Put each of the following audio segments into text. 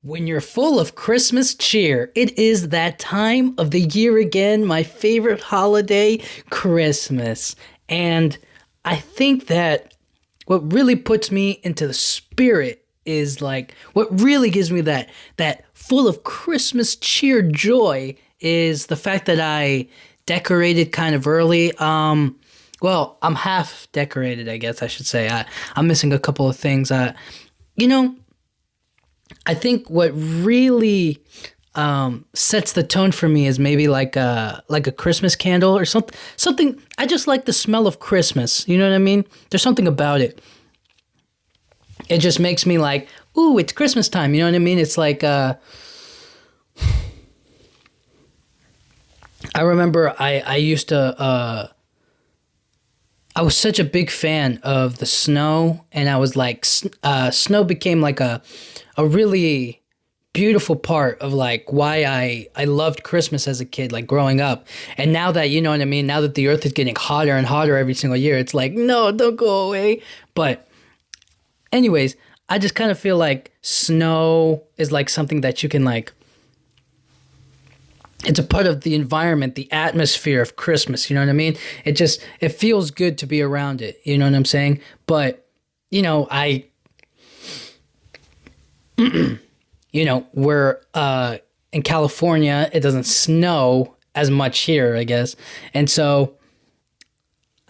When you're full of Christmas cheer, it is that time of the year again, my favorite holiday, Christmas. And I think that what really puts me into the spirit is like what really gives me that full of Christmas cheer joy is the fact that I decorated kind of early. Well, I'm half decorated, I guess I should say. I'm missing a couple of things. You know, I think what really sets the tone for me is maybe like a Christmas candle or something. Something I just like the smell of Christmas. You know what I mean? There's something about it. It just makes me like, ooh, it's Christmas time. You know what I mean? It's like I remember I used to I was such a big fan of the snow, and I was like, snow became like a really beautiful part of like why I loved Christmas as a kid, like growing up. And now that, you know what I mean, now that the earth is getting hotter and hotter every single year, it's like, no, don't go away. But anyways, I just kind of feel like snow is like something that you can like, it's a part of the environment, the atmosphere of Christmas. You know what I mean? It feels good to be around it. You know what I'm saying? But, you know, we're in California, it doesn't snow as much here, I guess. And so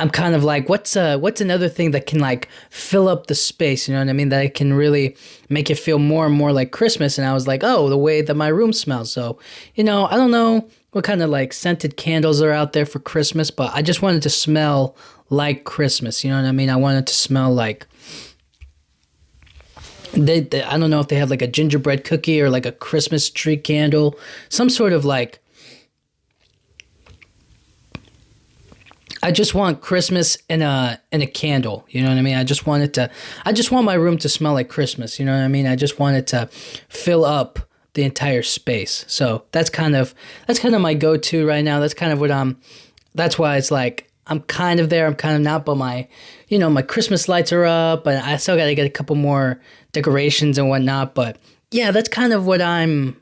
I'm kind of like, what's another thing that can like fill up the space, you know what I mean? That it can really make it feel more and more like Christmas. And I was like, oh, the way that my room smells. So, I don't know what kind of like scented candles are out there for Christmas, but I just wanted to smell like Christmas. You know what I mean? I wanted to smell like I don't know if they have like a gingerbread cookie or like a Christmas tree candle, some sort of like, I just want Christmas in a candle. You know what I mean? I just want my room to smell like Christmas. You know what I mean? I just want it to fill up the entire space. So that's kind of my go-to right now. That's kind of that's why it's like, I'm kind of there, I'm kind of not, but my Christmas lights are up, and I still got to get a couple more decorations and whatnot. But yeah, that's kind of what that's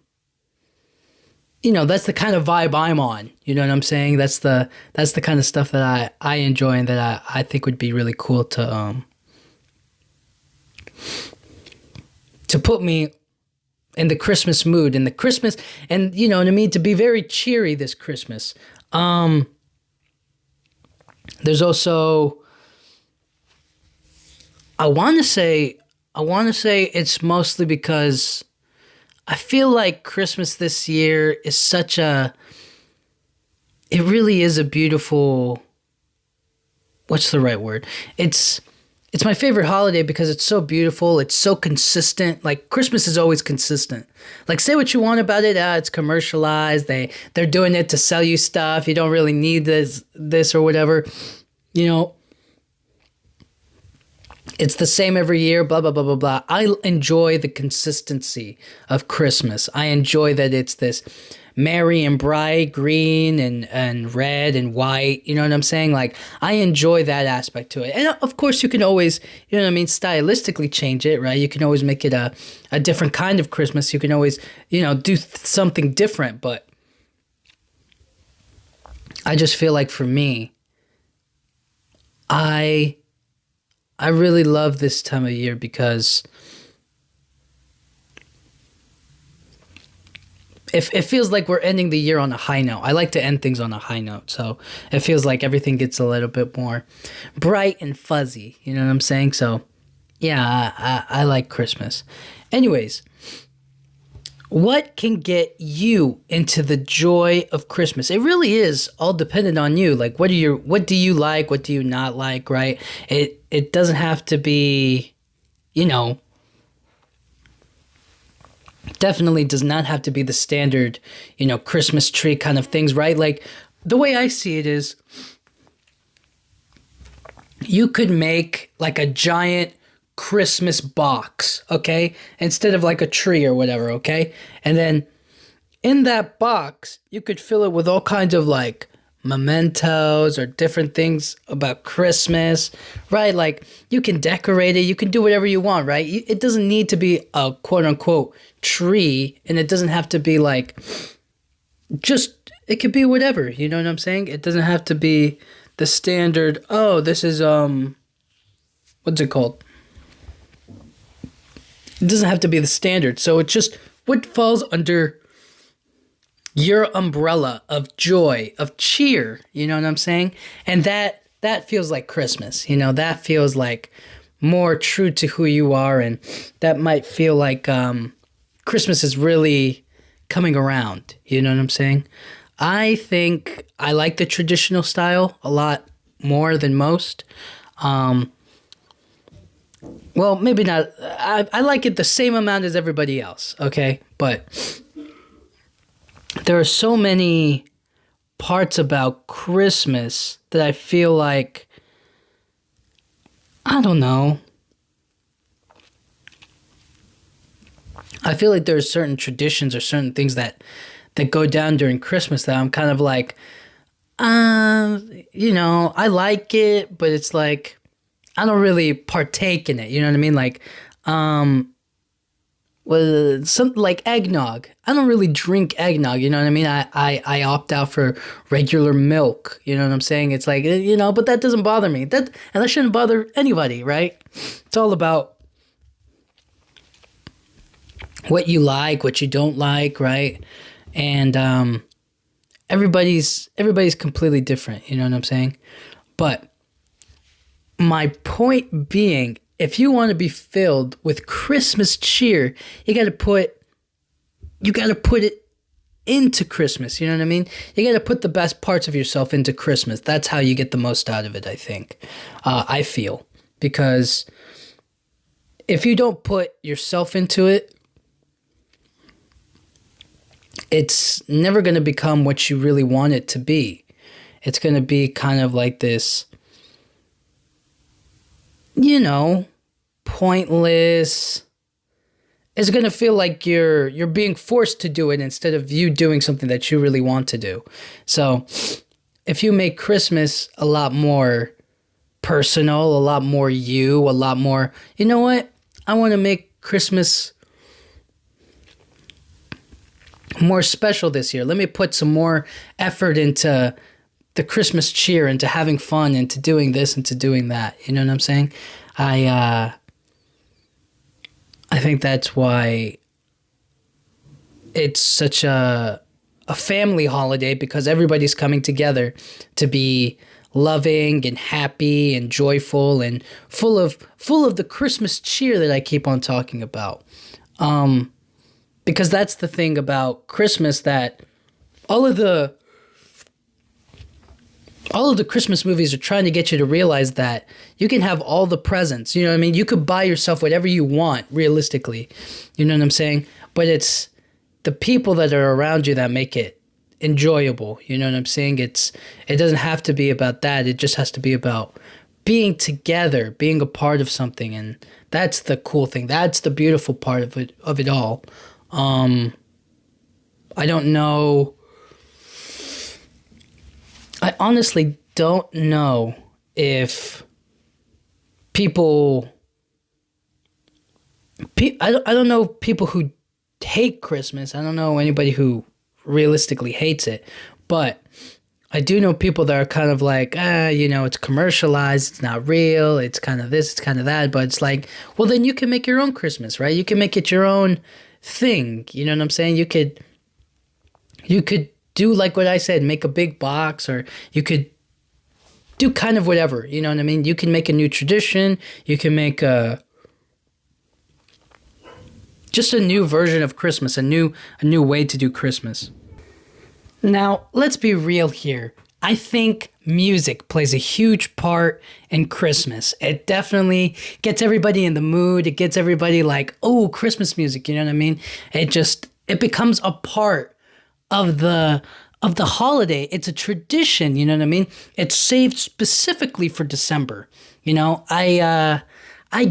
the kind of vibe I'm on. You know what I'm saying? That's the kind of stuff that I enjoy and that I think would be really cool to put me in the Christmas mood, in the Christmas, and you know what I mean, to be very cheery this Christmas. There's also, I want to say it's mostly because I feel like Christmas this year is it really is a beautiful, what's the right word? It's my favorite holiday because it's so beautiful. It's so consistent. Like Christmas is always consistent. Like say what you want about it. It's commercialized. They're doing it to sell you stuff. You don't really need this or whatever. It's the same every year, blah, blah, blah, blah, blah. I enjoy the consistency of Christmas. I enjoy that it's this merry and bright green and red and white. You know what I'm saying? Like, I enjoy that aspect to it. And of course, you can always, you know what I mean, stylistically change it, right? You can always make it a different kind of Christmas. You can always, do something different. But I just feel like for me, I really love this time of year because it feels like we're ending the year on a high note. I like to end things on a high note, so it feels like everything gets a little bit more bright and fuzzy. You know what I'm saying? So, yeah, I like Christmas. Anyways, what can get you into the joy of Christmas? It really is all dependent on you. Like, what do you like? What do you not like? Right? It doesn't have to be, definitely does not have to be the standard, Christmas tree kind of things, right? Like the way I see it is, you could make like a giant Christmas box, okay? Instead of like a tree or whatever, okay? And then in that box, you could fill it with all kinds of like mementos or different things about Christmas, right? Like you can decorate it, you can do whatever you want, right? It doesn't need to be a quote unquote tree, and it doesn't have to be like just, it could be whatever, you know what I'm saying? It doesn't have to be the standard, oh, this is, what's it called? It doesn't have to be the standard. So it's just what falls under your umbrella of joy, of cheer, you know what I'm saying? And that feels like Christmas, you know, that feels like more true to who you are, and that might feel like Christmas is really coming around, you know what I'm saying? I think I like the traditional style a lot more than most. Well, maybe not. I like it the same amount as everybody else, okay? But there are so many parts about Christmas that I feel like, I don't know. I feel like there's certain traditions or certain things that go down during Christmas that I'm kind of like, you know, I like it, but it's like, I don't really partake in it. You know what I mean? Like, something like eggnog. I don't really drink eggnog. You know what I mean? I opt out for regular milk. You know what I'm saying? It's like, you know, but that doesn't bother me. And that shouldn't bother anybody, right? It's all about what you like, what you don't like, right? And everybody's completely different. You know what I'm saying? But my point being, if you want to be filled with Christmas cheer, you got to put it into Christmas. You know what I mean? You got to put the best parts of yourself into Christmas. That's how you get the most out of it, I think. I feel. Because if you don't put yourself into it, it's never going to become what you really want it to be. It's going to be kind of like this, you know, pointless. It's going to feel like you're being forced to do it instead of you doing something that you really want to do. So if you make Christmas a lot more personal, a lot more you, a lot more, you know what? I want to make Christmas more special this year. Let me put some more effort into the Christmas cheer, into having fun, into doing this, into doing that. You know what I'm saying? I think that's why it's such a family holiday, because everybody's coming together to be loving and happy and joyful and full of the Christmas cheer that I keep on talking about. Because that's the thing about Christmas, that all of the Christmas movies are trying to get you to realize that you can have all the presents. You know what I mean? You could buy yourself whatever you want, realistically. You know what I'm saying? But it's the people that are around you that make it enjoyable. You know what I'm saying? It doesn't have to be about that. It just has to be about being together, being a part of something. And that's the cool thing. That's the beautiful part of it all. I don't know. I honestly don't know if people. I don't know people who hate Christmas. I don't know anybody who realistically hates it, but I do know people that are kind of like, you know, it's commercialized, it's not real, it's kind of this, it's kind of that. But it's like, well, then you can make your own Christmas, right? You can make it your own thing. You know what I'm saying? You could do like what I said, make a big box, or you could do kind of whatever. You know what I mean? You can make a new tradition. You can make just a new version of Christmas, a new way to do Christmas. Now, let's be real here. I think music plays a huge part in Christmas. It definitely gets everybody in the mood. It gets everybody like, oh, Christmas music, you know what I mean? It becomes a part of the holiday. It's a tradition, you know what I mean? It's saved specifically for December. You know, I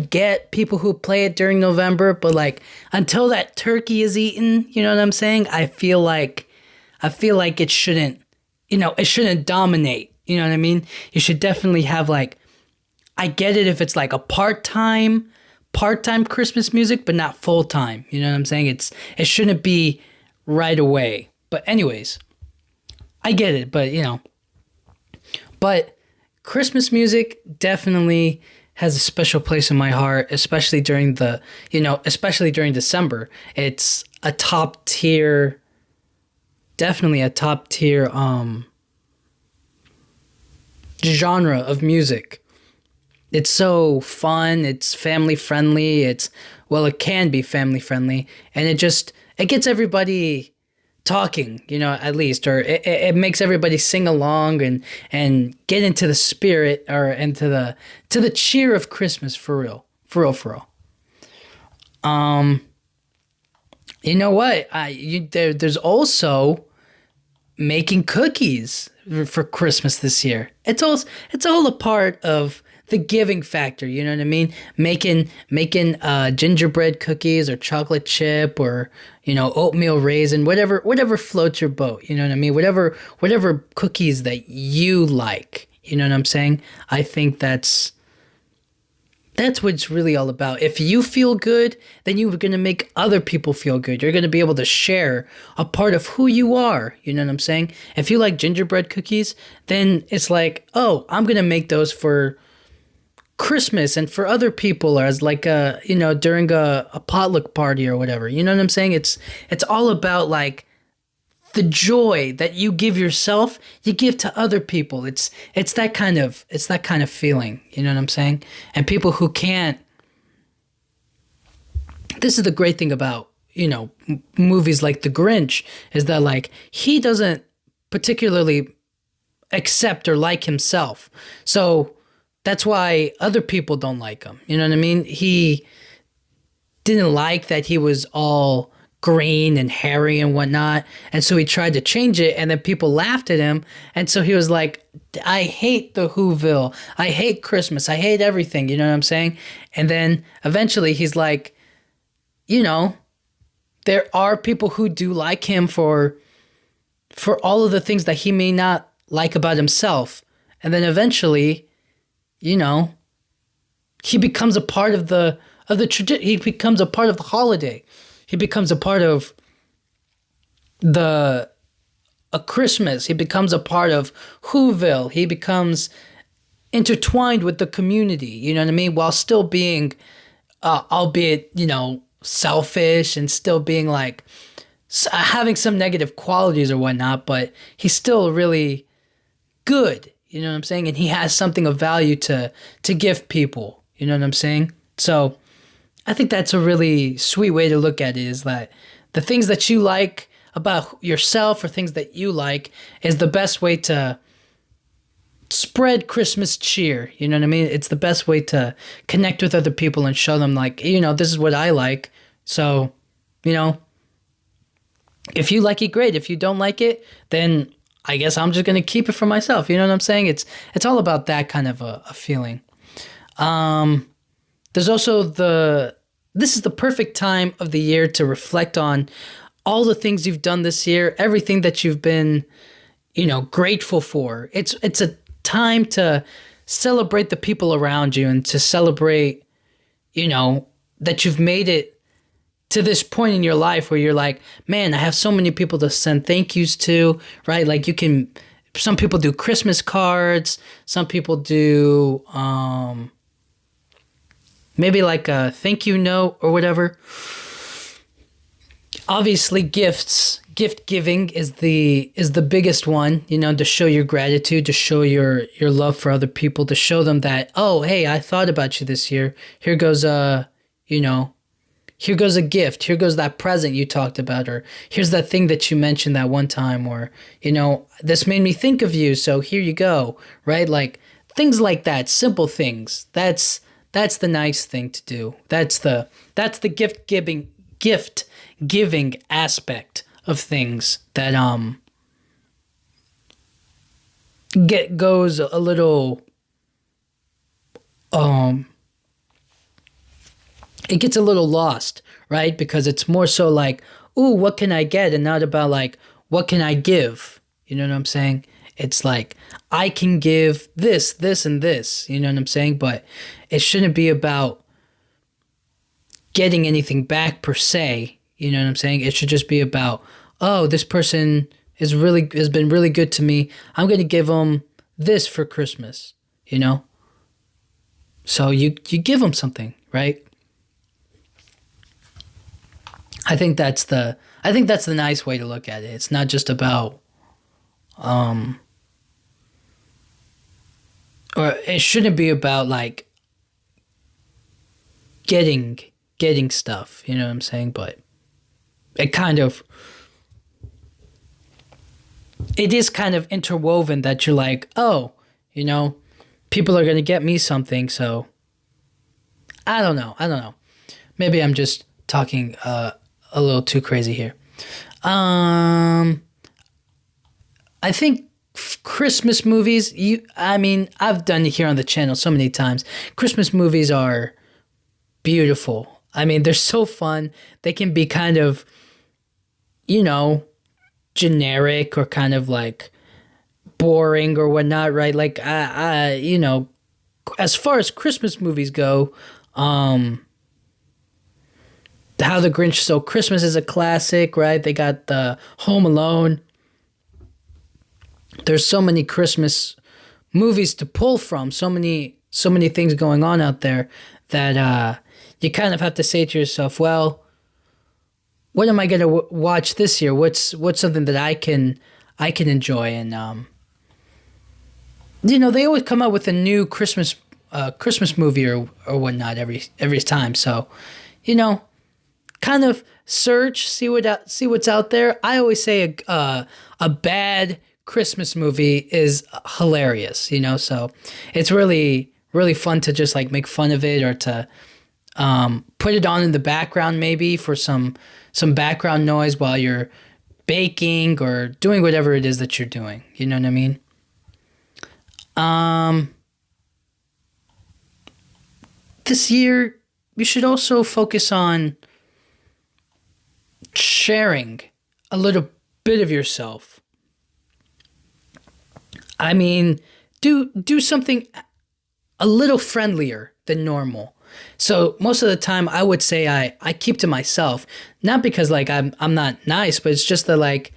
get people who play it during November, but like until that turkey is eaten, you know what I'm saying? I feel like it shouldn't it shouldn't dominate. You know what I mean? You should definitely have like, I get it if it's like a part-time Christmas music, but not full-time. You know what I'm saying? It shouldn't be right away. But anyways, I get it, but Christmas music definitely has a special place in my heart, especially during especially during December. It's a top tier, definitely a top tier genre of music. It's so fun, it's family friendly, it can be family friendly, and it gets everybody talking, at least, or it makes everybody sing along and get into the spirit or into the cheer of Christmas for real. For real, for real. You know what? There's also making cookies for Christmas this year. It's all a part of the giving factor, you know what I mean? Making gingerbread cookies or chocolate chip or oatmeal raisin, whatever floats your boat, you know what I mean? Whatever cookies that you like, you know what I'm saying? I think that's what it's really all about. If you feel good, then you're going to make other people feel good. You're going to be able to share a part of who you are. You know what I'm saying? If you like gingerbread cookies, then it's like, oh, I'm going to make those for Christmas and for other people, or as like during a potluck party or whatever. You know what I'm saying? It's all about like the joy that you give yourself, you give to other people. It's that kind of feeling. You know what I'm saying? And people who can't. This is the great thing about movies like The Grinch, is that like he doesn't particularly accept or like himself, so that's why other people don't like him. You know what I mean? He didn't like that he was all green and hairy and whatnot. And so he tried to change it, and then people laughed at him. And so he was like, I hate the Whoville. I hate Christmas. I hate everything. You know what I'm saying? And then eventually he's like, there are people who do like him for all of the things that he may not like about himself. And then eventually, he becomes a part of the tradition. He becomes a part of the holiday. He becomes a part of a Christmas. He becomes a part of Whoville. He becomes intertwined with the community. You know what I mean? While still being, albeit selfish and still being like having some negative qualities or whatnot, but he's still really good. You know what I'm saying? And he has something of value to give people. You know what I'm saying? So I think that's a really sweet way to look at it, is that the things that you like about yourself or things that you like is the best way to spread Christmas cheer. You know what I mean? It's the best way to connect with other people and show them like, this is what I like. So, if you like it, great. If you don't like it, then I guess I'm just going to keep it for myself. You know what I'm saying? It's all about that kind of a feeling. There's also this is the perfect time of the year to reflect on all the things you've done this year, everything that you've been, grateful for. It's a time to celebrate the people around you and to celebrate, that you've made it to this point in your life where you're like, man, I have so many people to send thank yous to, right? Like some people do Christmas cards, some people do maybe like a thank you note or whatever. Obviously, gift giving is the biggest one, to show your gratitude, to show your love for other people, to show them that, oh, hey, I thought about you this year. Here goes here goes a gift. Here goes that present you talked about, or here's that thing that you mentioned that one time, or, this made me think of you, so here you go, right? Like things like that, simple things. That's the nice thing to do. That's the gift giving aspect of things that goes a little it gets a little lost, right? Because it's more so like, ooh, what can I get? And not about like, what can I give? You know what I'm saying? It's like I can give this, this, and this. You know what I'm saying? But it shouldn't be about getting anything back per se. You know what I'm saying? It should just be about, oh, this person has been really good to me. I'm gonna give them this for Christmas. You know. So you give them something, right? I think that's the nice way to look at it. It's not just about or it shouldn't be about like getting stuff, you know what I'm saying? But it kind of it is kind of interwoven that you're like, oh, you know, people are going to get me something, so I don't know. Maybe I'm just talking a little too crazy here. I think Christmas movies, I've done it here on the channel so many times. Christmas movies are beautiful. I mean, they're so fun. They can be kind of, you know, generic or kind of like boring or whatnot, right? Like, you know, as far as Christmas movies go, How the Grinch Stole Christmas is a classic, right? They got the Home Alone. There's so many Christmas movies to pull from, so many things going on out there that you kind of have to say to yourself, well, what am I going to watch this year? What's something that I can enjoy? And you know, they always come out with a new Christmas movie or whatnot every time. So, you know, kind of search, see what's out there. I always say a bad Christmas movie is hilarious, you know. So it's really fun to just like make fun of it or to put it on in the background maybe for some background noise while you're baking or doing whatever it is that you're doing. You know what I mean? This year you should also focus on sharing a little bit of yourself. I mean, do something a little friendlier than normal. So most of the time I would say I keep to myself, not because like I'm not nice, but it's just that like,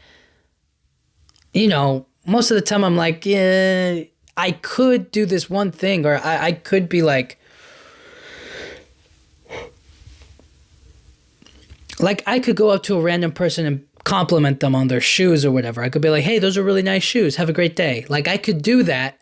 you know, most of the time I'm like, yeah, I could do this one thing, or I could be like I could go up to a random person and compliment them on their shoes or whatever. I could be like, hey, those are really nice shoes. Have a great day. Like I could do that,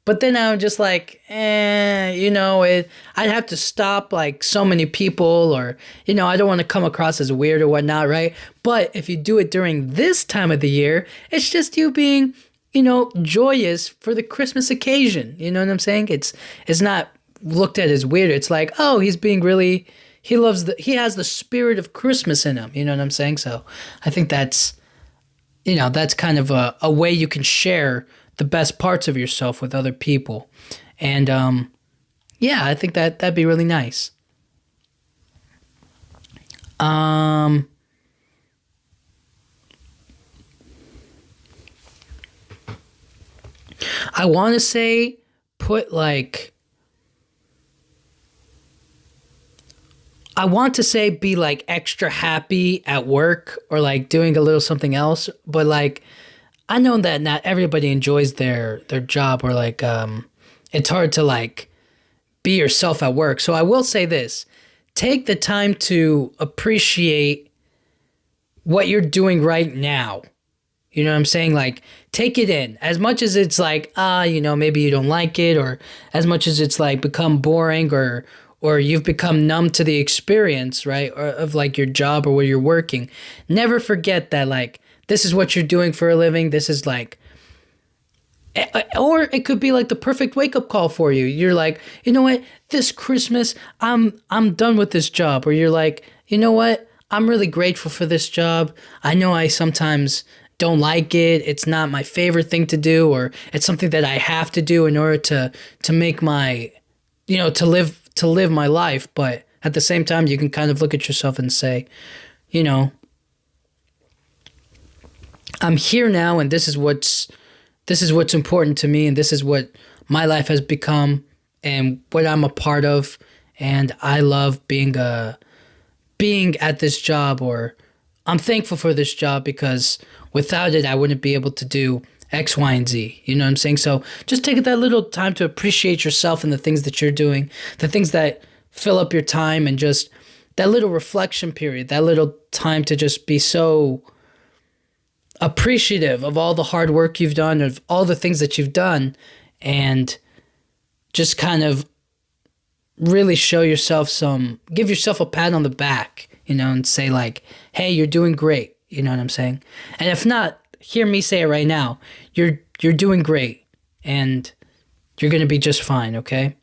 but then I'm just like, you know, I'd have to stop like so many people, or, you know, I don't want to come across as weird or whatnot, right? But if you do it during this time of the year, it's just you being, you know, joyous for the Christmas occasion. You know what I'm saying? It's not looked at as weird. It's like, oh, he's being really... he has the spirit of Christmas in him. You know what I'm saying? So I think that's, you know, that's kind of a way you can share the best parts of yourself with other people. And yeah, I think that'd be really nice. I want to say put like... I want to say be like extra happy at work or like doing a little something else, but like I know that not everybody enjoys their job, or like it's hard to like be yourself at work. So I will say this: take the time to appreciate what you're doing right now. You know what I'm saying? Like take it in as much as it's like, you know, maybe you don't like it, or as much as it's like become boring, or you've become numb to the experience, right, or of like your job or where you're working. Never forget that like this is what you're doing for a living. This is like, or it could be like the perfect wake up call for you. You're like, you know what, this Christmas I'm done with this job. Or you're like, you know what, I'm really grateful for this job. I know I sometimes don't like it. It's not my favorite thing to do, or it's something that I have to do in order to make my, you know, to live my life. But at the same time, you can kind of look at yourself and say, you know, I'm here now, and this is what's this is what's important to me, and this is what my life has become, and what I'm a part of, and I love being at this job, or I'm thankful for this job because without it, I wouldn't be able to do X, Y, and Z. You know what I'm saying? So just take that little time to appreciate yourself and the things that you're doing, the things that fill up your time, and just that little reflection period, that little time to just be so appreciative of all the hard work you've done, of all the things that you've done, and just kind of really show yourself give yourself a pat on the back, and say like, hey, you're doing great. You know what I'm saying? And if not, hear me say it right now. You're doing great, and you're going to be just fine, okay?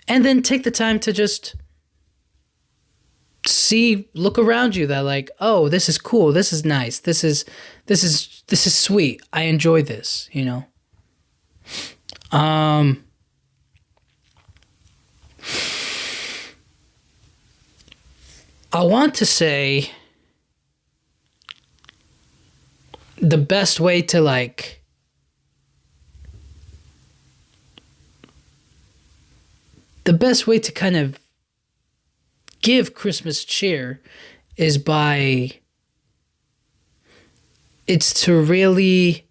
And then take the time to just look around you, that like, oh, this is cool, this is nice, this is sweet, I enjoy this. I want to say the best way to kind of give Christmas cheer is to really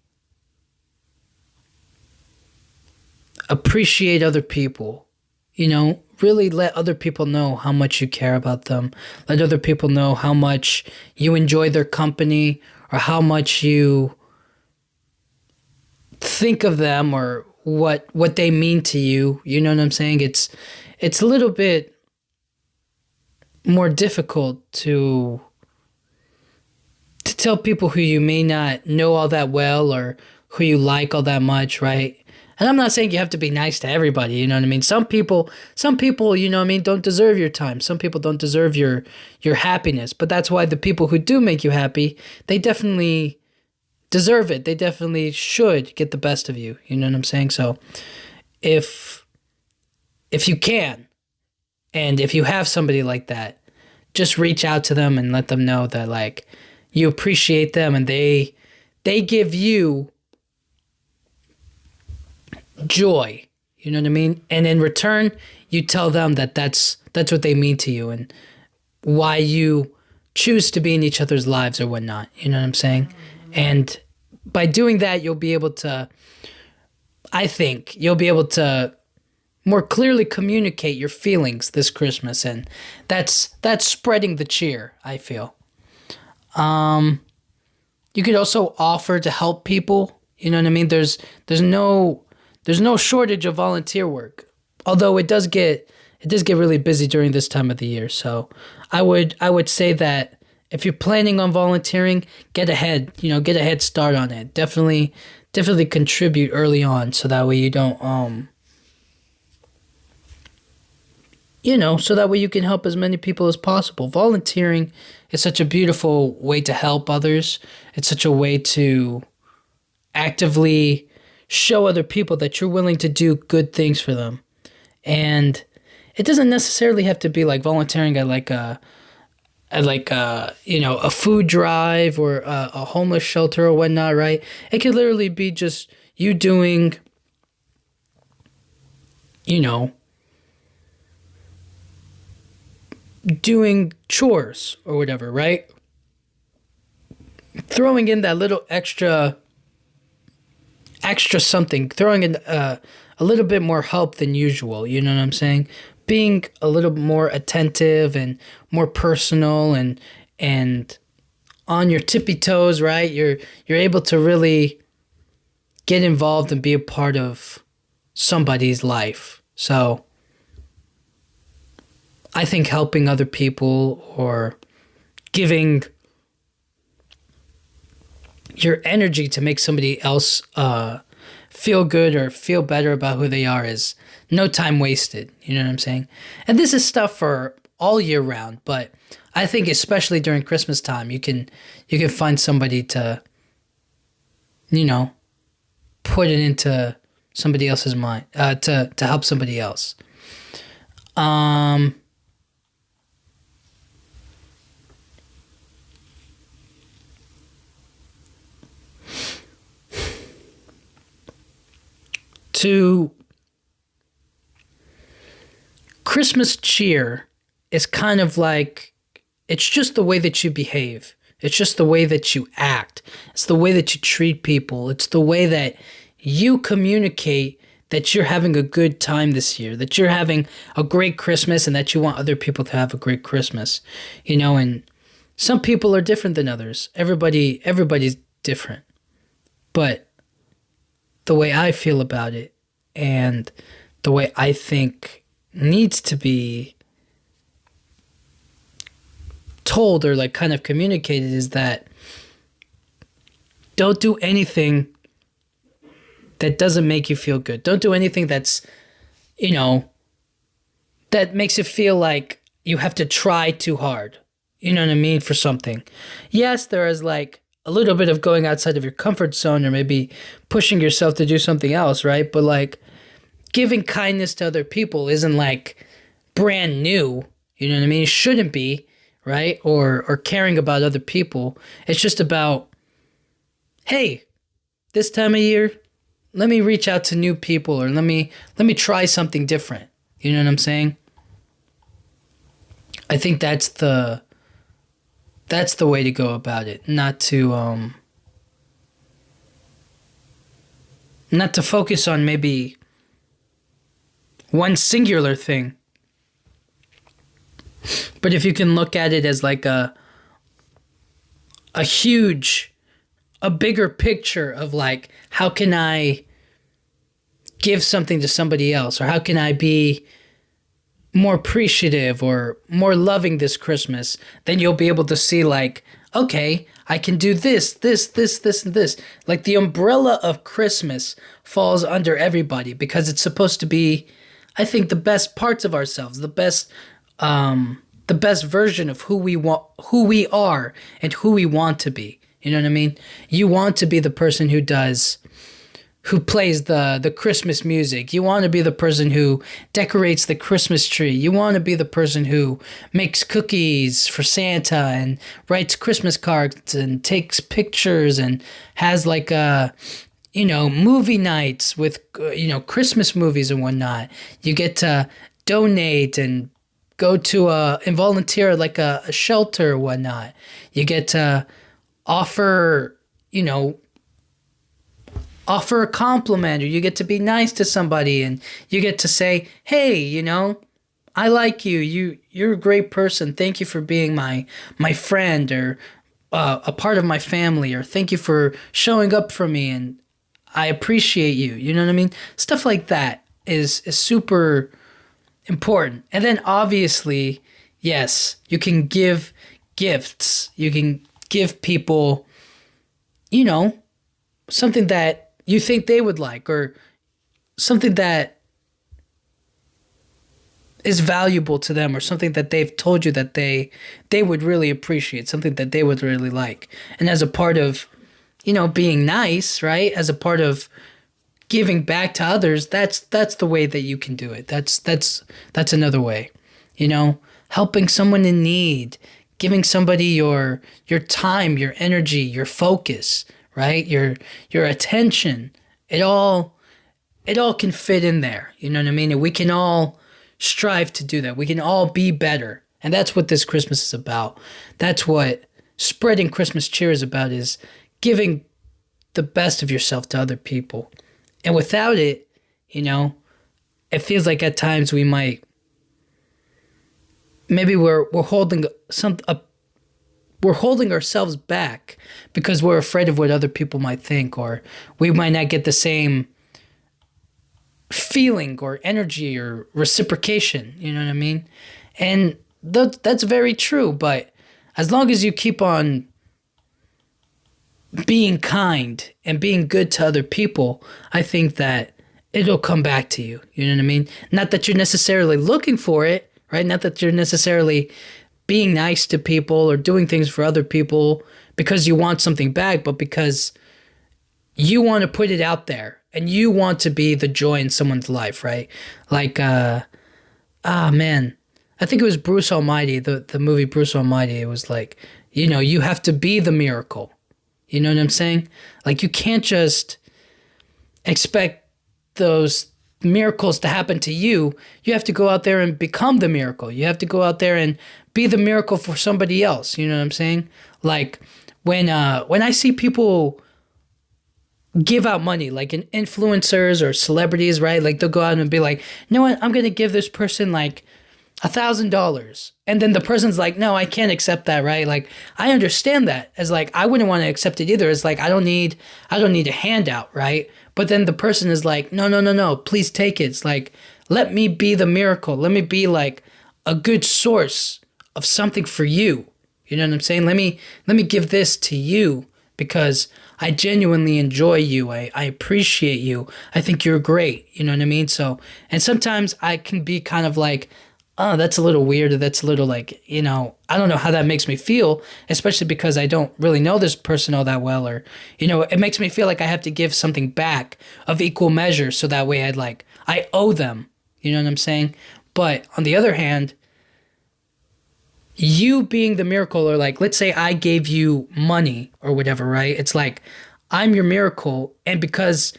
appreciate other people, really let other people know how much you care about them. Let other people know how much you enjoy their company, or how much you think of them, or what they mean to you. You know what I'm saying? It's a little bit more difficult to tell people who you may not know all that well, or who you like all that much, right? And I'm not saying you have to be nice to everybody, you know what I mean? Some people, you know what I mean, don't deserve your time. Some people don't deserve your happiness. But that's why the people who do make you happy, they definitely deserve it. They definitely should get the best of you. You know what I'm saying? So if you can, and if you have somebody like that, just reach out to them and let them know that like you appreciate them, and they give you joy. You know what I mean? And in return, you tell them that that's what they mean to you, and why you choose to be in each other's lives or whatnot. You know what I'm saying? And by doing that, I think you'll be able to more clearly communicate your feelings this Christmas, and that's spreading the cheer, I feel. You could also offer to help people. You know what I mean? There's no shortage of volunteer work, although it does get really busy during this time of the year. So I would say that if you're planning on volunteering, get a head start on it. Definitely contribute early on, so that way you don't so that way you can help as many people as possible. Volunteering is such a beautiful way to help others. It's such a way to actively show other people that you're willing to do good things for them. And it doesn't necessarily have to be like volunteering at a food drive, or a homeless shelter or whatnot, right? It could literally be just you doing chores or whatever, right? Throwing in that little extra something, throwing in a little bit more help than usual. You know what I'm saying? Being a little more attentive and more personal, and on your tippy toes, right? You're able to really get involved and be a part of somebody's life. So I think helping other people, or giving your energy to make somebody else feel good or feel better about who they are, is no time wasted. You know what I'm saying? And this is stuff for all year round, but I think especially during Christmas time, you can find somebody to, put it into somebody else's mind, to help somebody else. To Christmas cheer is kind of like, it's just the way that you behave. It's just the way that you act. It's the way that you treat people. It's the way that you communicate that you're having a good time this year, that you're having a great Christmas, and that you want other people to have a great Christmas. And some people are different than others. Everybody's different. But the way I feel about it and the way I think needs to be told or like kind of communicated is that don't do anything that doesn't make you feel good. Don't do anything that's, that makes it feel like you have to try too hard. You know what I mean? For something. Yes, there is like a little bit of going outside of your comfort zone or maybe pushing yourself to do something else, right? But like giving kindness to other people isn't like brand new. You know what I mean? It shouldn't be, right? Or caring about other people. It's just about, hey, this time of year, let me reach out to new people, or let me try something different. You know what I'm saying? I think that's the way to go about it. Not to focus on maybe one singular thing. But if you can look at it as like a bigger picture of like, how can I give something to somebody else? Or how can I be more appreciative or more loving this Christmas? Then you'll be able to see like, okay, I can do this, and this. Like the umbrella of Christmas falls under everybody because it's supposed to be, I think, the best parts of ourselves, the best version of who we are and who we want to be. You know what I mean? You want to be the person who plays the Christmas music. You want to be the person who decorates the Christmas tree. You want to be the person who makes cookies for Santa and writes Christmas cards and takes pictures and has like movie nights with, Christmas movies and whatnot. You get to donate and go to and volunteer like a shelter or whatnot. You get to offer a compliment, or you get to be nice to somebody and you get to say, hey, I like you. You're a great person. Thank you for being my friend, or a part of my family, or thank you for showing up for me and I appreciate you. You know what I mean? Stuff like that is super important. And then obviously, yes, you can give gifts. You can give people, something that you think they would like, or something that is valuable to them, or something that they've told you that they would really appreciate, something that they would really like. And as a part of, being nice, right? As a part of giving back to others, that's the way that you can do it. That's another way. Helping someone in need, giving somebody your time, your energy, your focus, right? Your attention. It all can fit in there. You know what I mean? And we can all strive to do that. We can all be better. And that's what this Christmas is about. That's what spreading Christmas cheer is about, is giving the best of yourself to other people. And without it, it feels like at times we might, maybe we're holding we're holding ourselves back because we're afraid of what other people might think, or we might not get the same feeling or energy or reciprocation. You know what I mean? And that's very true. But as long as you keep on being kind and being good to other people, I think that it'll come back to you. You know what I mean? Not that you're necessarily looking for it, right? Not that you're necessarily being nice to people or doing things for other people because you want something back, but because you want to put it out there and you want to be the joy in someone's life, right? Like, I think it was Bruce Almighty, the movie Bruce Almighty. It was like, you have to be the miracle. You know what I'm saying? Like, you can't just expect those miracles to happen to you, you have to go out there and become the miracle. You have to go out there and be the miracle for somebody else. You know what I'm saying? Like when I see people give out money, like in influencers or celebrities, right? Like they'll go out and be like, you know what, I'm gonna give this person like $1,000. And then the person's like, no, I can't accept that, right? Like I understand that as like I wouldn't want to accept it either. It's like I don't need a handout, right? But then the person is like, no, no, no, no, please take it. It's like, let me be the miracle. Let me be like a good source of something for you. You know what I'm saying? Let me give this to you because I genuinely enjoy you. I appreciate you. I think you're great. You know what I mean? So, and sometimes I can be kind of like, oh, that's a little weird. Or that's a little like, I don't know how that makes me feel, especially because I don't really know this person all that well. Or, it makes me feel like I have to give something back of equal measure. So that way I owe them. You know what I'm saying? But on the other hand, you being the miracle, or like, let's say I gave you money or whatever, right? It's like, I'm your miracle. And because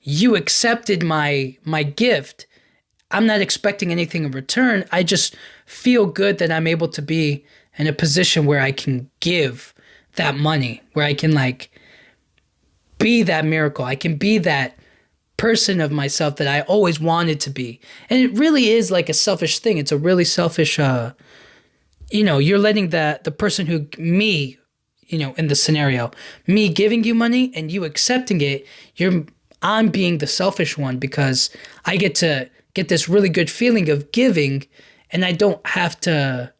you accepted my gift, I'm not expecting anything in return. I just feel good that I'm able to be in a position where I can give that money, where I can like be that miracle. I can be that person of myself that I always wanted to be. And it really is like a selfish thing. It's a really selfish, you're letting the person me, in the scenario, me giving you money and you accepting it, I'm being the selfish one because I get to get this really good feeling of giving and I don't have to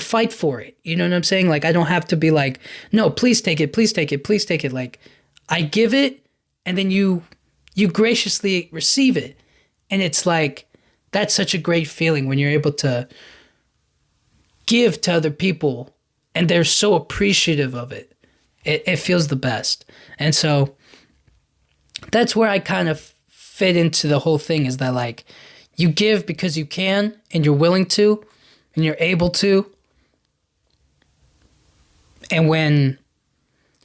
fight for it. You know what I'm saying? Like, I don't have to be like, no, please take it, please take it, please take it. Like, I give it and then you graciously receive it. And it's like, that's such a great feeling when you're able to give to other people and they're so appreciative of it. It feels the best. And so that's where I kind of fit into the whole thing, is that like you give because you can and you're willing to and you're able to. And when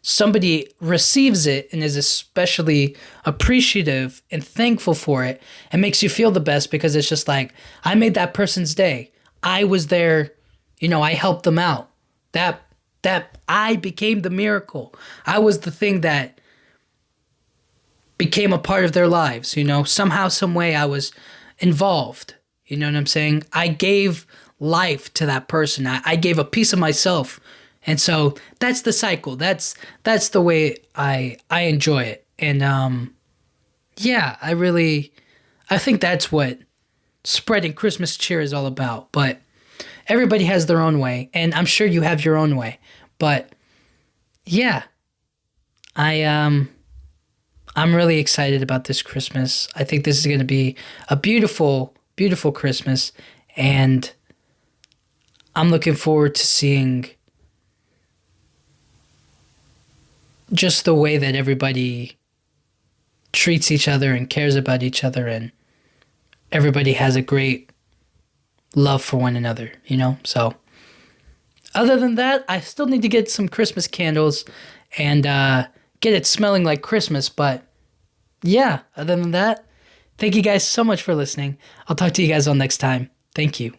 somebody receives it and is especially appreciative and thankful for it, it makes you feel the best because it's just like, I made that person's day. I was there, I helped them out. That I became the miracle. I was the thing that became a part of their lives, somehow, some way I was involved. You know what I'm saying? I gave life to that person. I gave a piece of myself. And so that's the cycle. That's the way I enjoy it. And yeah, I think that's what spreading Christmas cheer is all about. But everybody has their own way, and I'm sure you have your own way. But yeah, I'm really excited about this Christmas. I think this is going to be a beautiful, beautiful Christmas, and I'm looking forward to seeing just the way that everybody treats each other and cares about each other, and everybody has a great love for one another, So other than that, I still need to get some Christmas candles and get it smelling like Christmas. But yeah, other than that, thank you guys so much for listening. I'll talk to you guys all next time. Thank you.